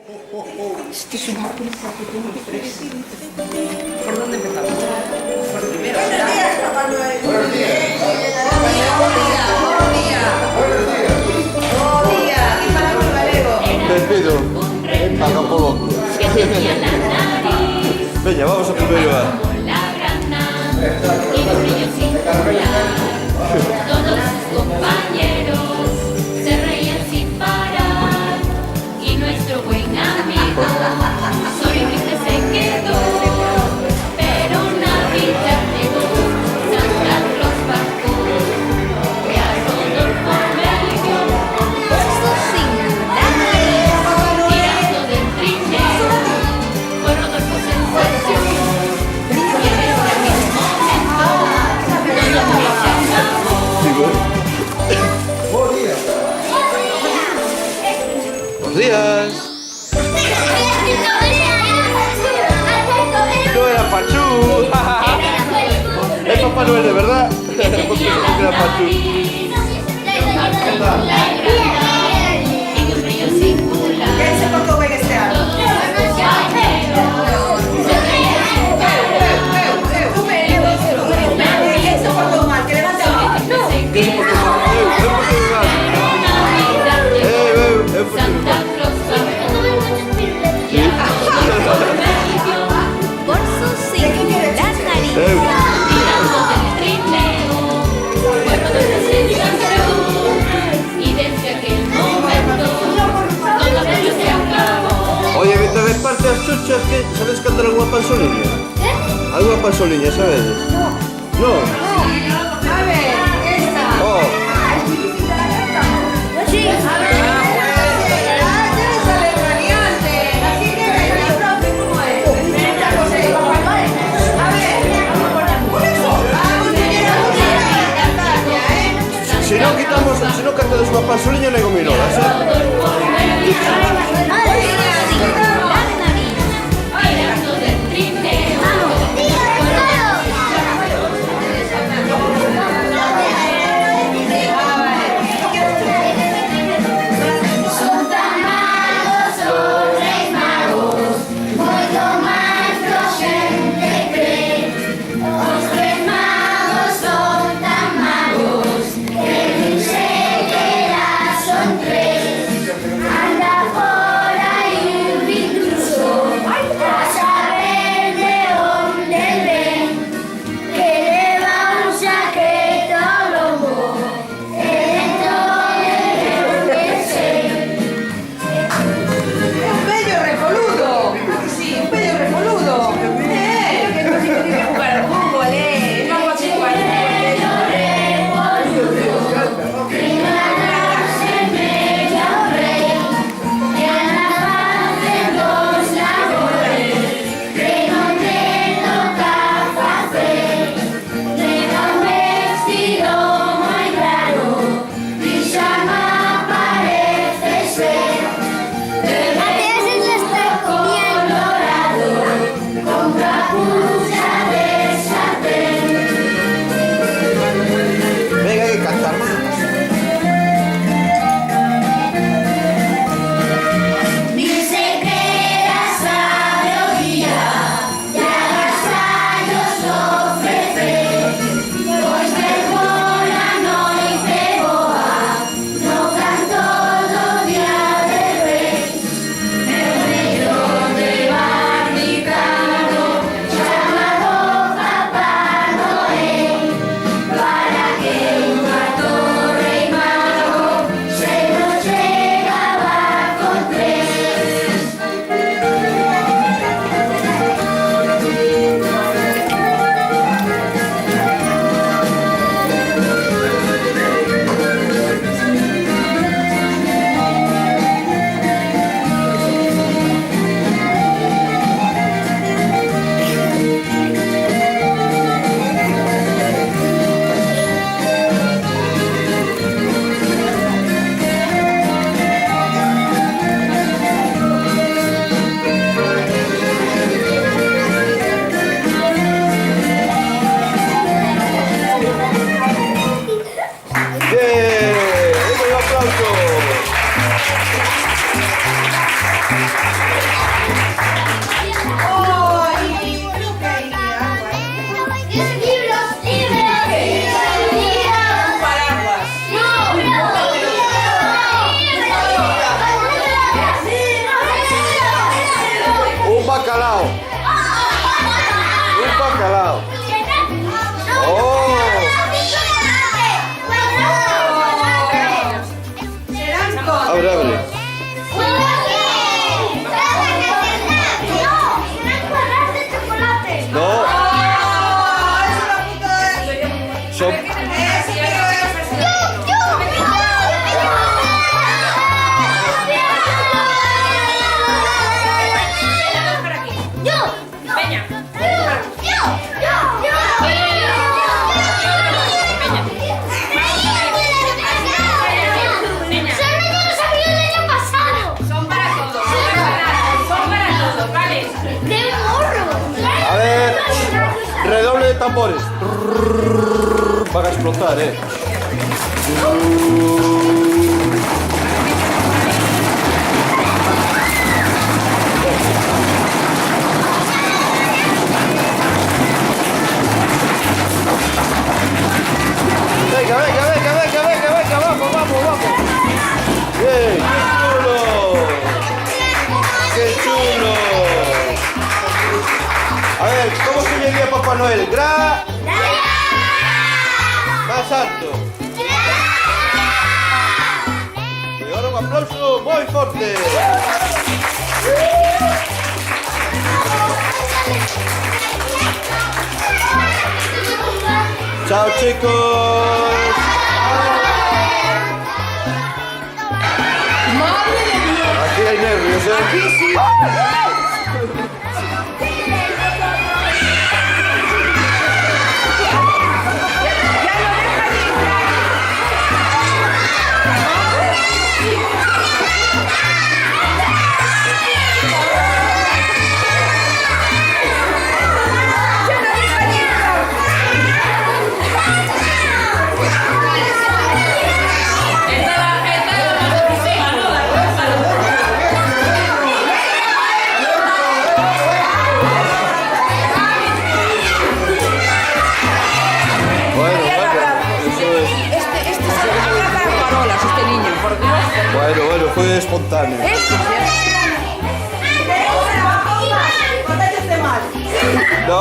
Esto es una prisa que tengo tres. ¿Por dónde empezamos? Por el primero. Buenos días, Papá Noel. Buenos días. Buen día. Aquí falamos galego. Te pido. Acapulco. Veña, vamos a primeiro lugar. Todos sus compañeros se reían sin parar y nuestro buen amigo solo triste se quedó. Pero Navidad llegó, Santa Claus bajó y a Rodolfo Melio puso singulares tirando del trineo. Fue Rodolfo sensación y en ese mismo momento todo se acabó. Buenos días. Buenos días. No era Pachú. Es Papá Noel de verdad. Porque pensamos que era Pachú. En un río singular, ¿Quién se portó bien este año? todos los compañeros se reían sin parar. ¿Quién se portó mal? Que levante la mano. ¿Qué se portó mal? Santa Claus por su singular nariz, tirando del trineo, fue Rodolfo sensación y desde aquel momento todo aquello se acabó. Oye, mientras reparte as chuchas, que sabes cantar alguna panzoliña? Alguna panzoliña, sabes? No. A ver, esta. Oh. Sí. A ver. Tienes al variante. Así que el profe, ¿cómo es? Esta cosa de Papá Noel. A ver. Si no quitamos, si no cantamos una panzoliña, le digo minolas, ¿eh? Singular nariz, tirando del trineo. Son tan magos los Reis Magos, moito máis que a xente cree. Os Reis Magos son tan magos que nin sequera son tres. tambores. Van a explotar, Venga, venga, venga, venga, venga, venga, vamos, vamos, vamos. Bien, qué chulo. A ver, ¿cómo se llamaría Papá Noel? Más alto. Y ahora un aplauso muy fuerte. Chao, chicos. Aquí hay nervios, Aquí sí. Bueno, fue espontáneo. No.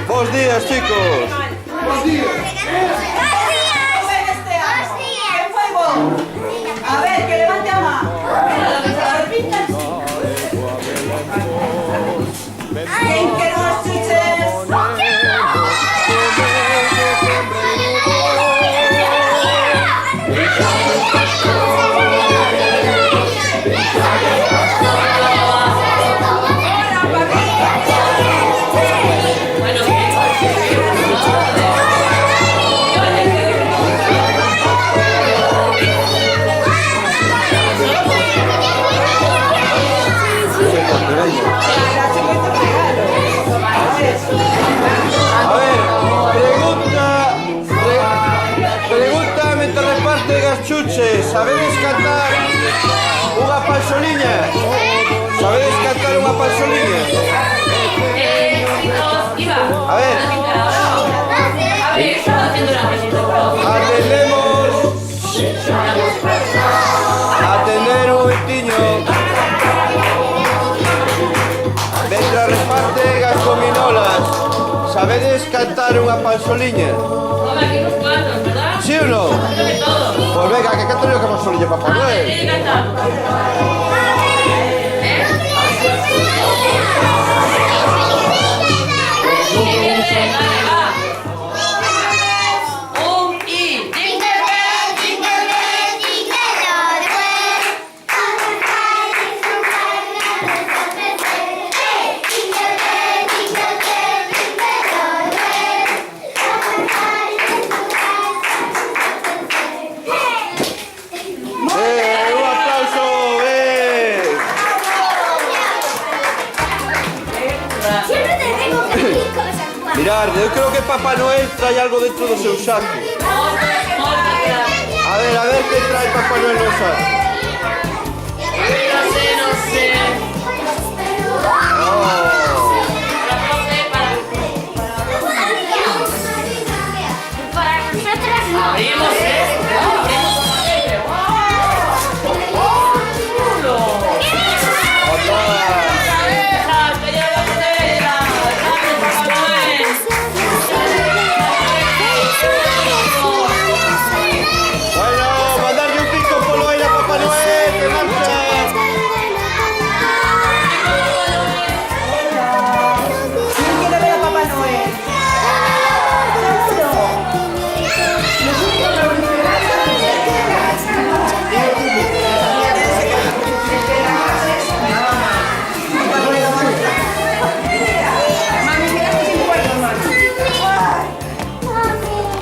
Buenos días, chicos. Buenos días. A ver, que levante a mano. ¿Quién quiere unos chuches? A ver, pregunta mientras reparte las chuches. ¿Sabéis cantar una panzoliña? ¿Sabéis cantar una panzoliña? A ver. Atender un momentiño. Mientras reparte las gominolas, ¿sabedes cantar una panzoliña? ¿Sí o no? Pues venga, que canto yo que panzoliña, Papá Noel. Un aplauso, Mirad, yo creo que Papá Noel trae algo dentro de su saco. A ver qué trae Papá Noel en el saco. No sé. Para nosotras no. Abrimos esto. Bueno, mandarle un pico por lo a Papá Noel, que marcha. ¿Quién quiere ver a Papá Noel?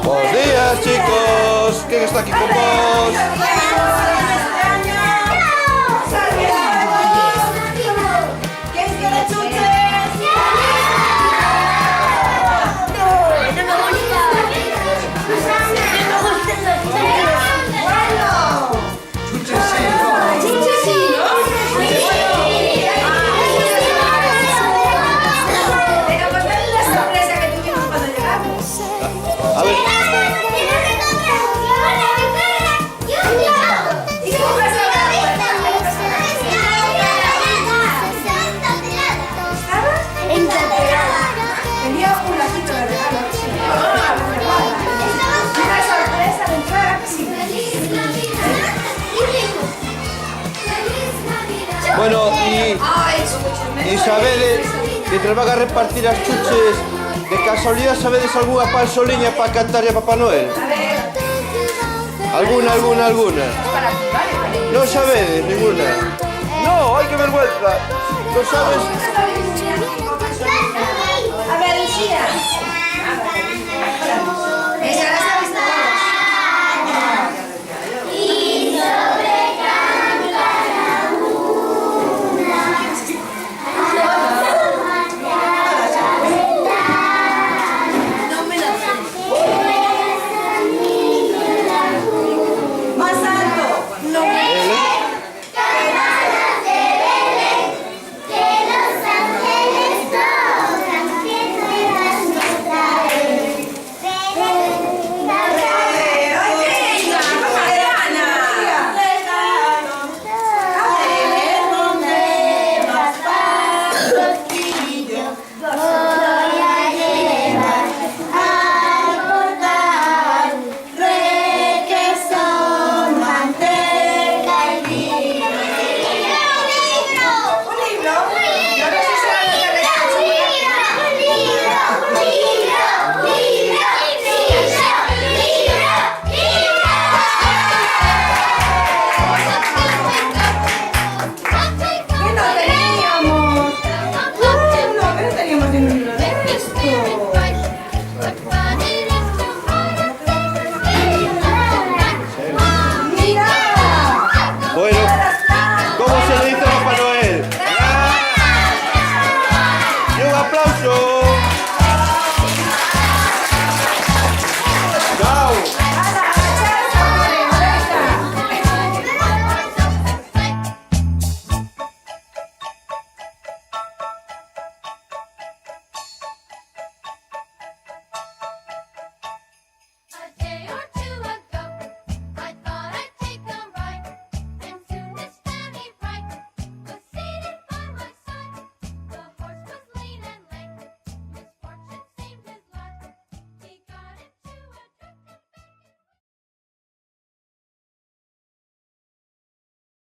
Buenos días, chicos. ¿Quién está aquí con vos? ¿Quién quiere chuches? Bueno, Ay, son muchos y meses. sabedes, mientras van a repartir as chuches, de casualidad sabedes algunha pausoliña para cantarle a Papá Noel? A ver, Alguna? para aquí, vale, vale. Non sabedes ninguna? No, ai que vergüenza. Non sabes? A ver, Lucía. Esa la sabes todos. No me la sé. Más alto. No me